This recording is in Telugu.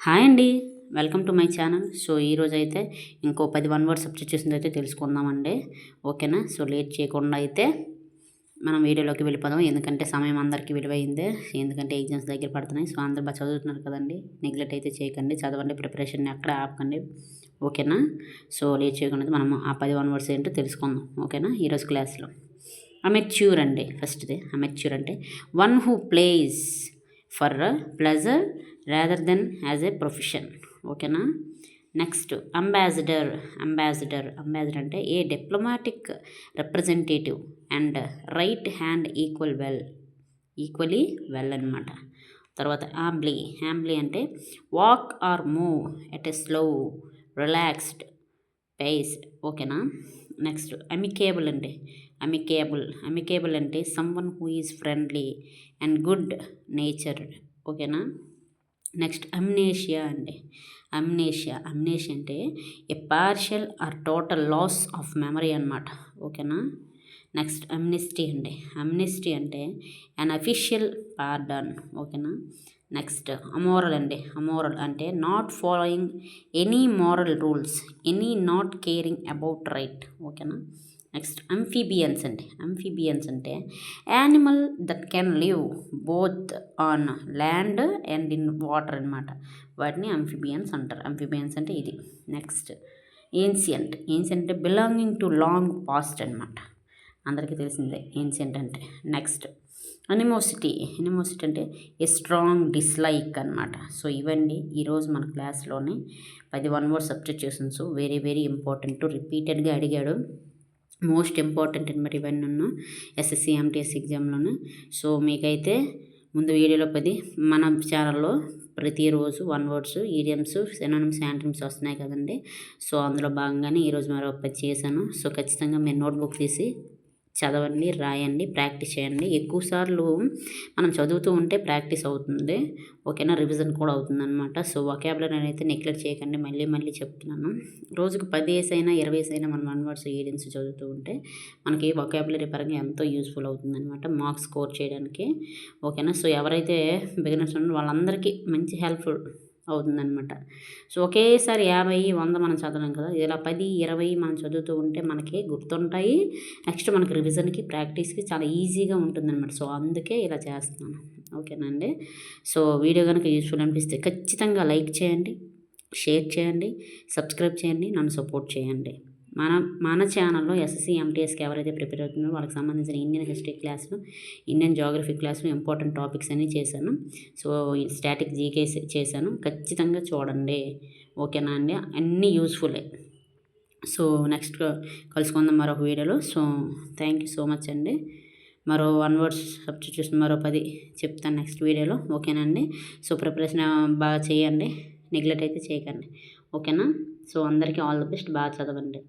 హాయ్ అండి. Welcome to my channel. So ఈరోజు అయితే ఇంకో 10 వన్ వర్డ్ సబ్స్టిట్యూషన్స్ అయితే తెలుసుకుందామండి. ఓకేనా. సో లేట్ చేయకుండా అయితే మనం వీడియోలోకి వెళ్ళిపోదాం. ఎందుకంటే సమయం అందరికీ విలువైందే. ఎందుకంటే ఎగ్జామ్స్ దగ్గర పడుతున్నాయి. సో అందరు బాగా చదువుతున్నారు కదండి. నెగ్లెక్ట్ అయితే చేయకండి. చదవండి, ప్రిపరేషన్ ఎక్కడ ఆపకండి. ఓకేనా. సో లేట్ చేయకుండా మనం ఆ 10 వన్ వర్డ్స్ ఏంటో తెలుసుకుందాం. ఓకేనా. ఈరోజు క్లాస్లో అమెచ్యూర్ అండి. ఫస్ట్ది అమెచ్యూర్ అంటే one who plays for pleasure rather than as a profession. ఓకేనా. నెక్స్ట్ అంబాసిడర్ అంటే a diplomatic representative and right hand equally well అనమాట. తర్వాత హ్యాంబ్లీ అంటే walk or move at a slow relaxed pace. ఓకేనా. నెక్స్ట్ అమికేబుల్ అంటే someone who is friendly and good natured. ఓకేనా. నెక్స్ట్ అమ్నేషియా అంటే a partial or total loss of memory అనమాట. ఓకేనా. నెక్స్ట్ అమ్నిస్టీ అంటే అన్ అఫీషియల్ పార్డన్. ఓకేనా. నెక్స్ట్ అమోరల్ అంటే not following any moral rules, not caring about right. ఓకేనా. నెక్స్ట్ అంఫీబియన్స్ అంటే animal that can live both on land and in water అనమాట. వాటిని అంఫీబియన్స్ అంటారు. అంఫీబియన్స్ అంటే ఇది. నెక్స్ట్ ఏన్షియంట్ అంటే బిలాంగింగ్ టు లాంగ్ పాస్ట్ అనమాట. అందరికీ తెలిసిందే ఏన్షియంట్ అంటే. నెక్స్ట్ అనిమోసిటీ అంటే ఏ స్ట్రాంగ్ డిస్లైక్ అనమాట. సో ఇవండి ఈరోజు మన క్లాస్లోనే 10 one word substitutions. Very very important. రిపీటెడ్గా అడిగాడు. మోస్ట్ ఇంపార్టెంట్ అనమాట ఇవన్నీ ఉన్న ఎస్ఎస్సి ఎంటీఎస్ ఎగ్జామ్లోను. సో మీకైతే ముందు వీడియోలో 10 మన ఛానల్లో ప్రతిరోజు one words, idioms, synonyms, antonyms వస్తున్నాయి కదండి. సో అందులో భాగంగానే ఈరోజు మరో 10 చేశాను. సో ఖచ్చితంగా మీరు నోట్బుక్ తీసి చదవండి, రాయండి, ప్రాక్టీస్ చేయండి. ఎక్కువసార్లు మనం చదువుతూ ఉంటే ప్రాక్టీస్ అవుతుంది. ఓకేనా. రివిజన్ కూడా అవుతుంది అనమాట. సో వొకాబులరీ అయితే నెగ్లెక్ట్ చేయకండి. మళ్ళీ చెప్తున్నాను. రోజుకు 10 అయినా 20 అయినా మనం వన్ వర్డ్స్ ఈడియమ్స్ చదువుతూ ఉంటే మనకి వొకాబులరీ పరంగా ఎంతో యూస్ఫుల్ అవుతుంది అనమాట, మార్క్స్ స్కోర్ చేయడానికి. ఓకేనా. సో ఎవరైతే బిగినర్స్ ఉన్నారో వాళ్ళందరికీ మంచి హెల్ప్ఫుల్ అవుతుందన్నమాట. సో ఒకేసారి 50, 100 మనం చదవలేం కదా. ఇలా 10, 20 మనం చదువుతూ ఉంటే మనకి గుర్తుంటాయి. నెక్స్ట్ మనకి రివిజన్కి, ప్రాక్టీస్కి చాలా ఈజీగా ఉంటుందన్నమాట. సో అందుకే ఇలా చేస్తున్నాను. ఓకేనా అండి. సో వీడియో కనుక యూస్ఫుల్ అనిపిస్తే ఖచ్చితంగా లైక్ చేయండి, షేర్ చేయండి, సబ్స్క్రైబ్ చేయండి, నన్ను సపోర్ట్ చేయండి. మన ఛానల్లో ఎస్ఎస్సి ఎంటీఎస్కి ఎవరైతే ప్రిపేర్ అవుతున్నారో వాళ్ళకి సంబంధించిన ఇండియన్ హిస్టరీ క్లాసులు, ఇండియన్ జాగ్రఫీ క్లాసులు, ఇంపార్టెంట్ టాపిక్స్ అన్నీ చేశాను. సో స్టాటిక్ జీకే చేశాను. ఖచ్చితంగా చూడండి. ఓకేనా అండి. అన్నీ యూస్ఫుల్లే. సో నెక్స్ట్ కలుసుకుందాం మరొక వీడియోలో. So thank you so much అండి. మరో వన్ వర్డ్స్ సబ్స్టిట్యూషన్ మరో 10 చెప్తాను నెక్స్ట్ వీడియోలో. ఓకేనా అండి. సో ప్రిపరేషన్ బాగా చేయండి, నెగ్లెక్ట్ అయితే చేయకండి. ఓకేనా. సో అందరికీ ఆల్ ది బెస్ట్. బాగా చదవండి.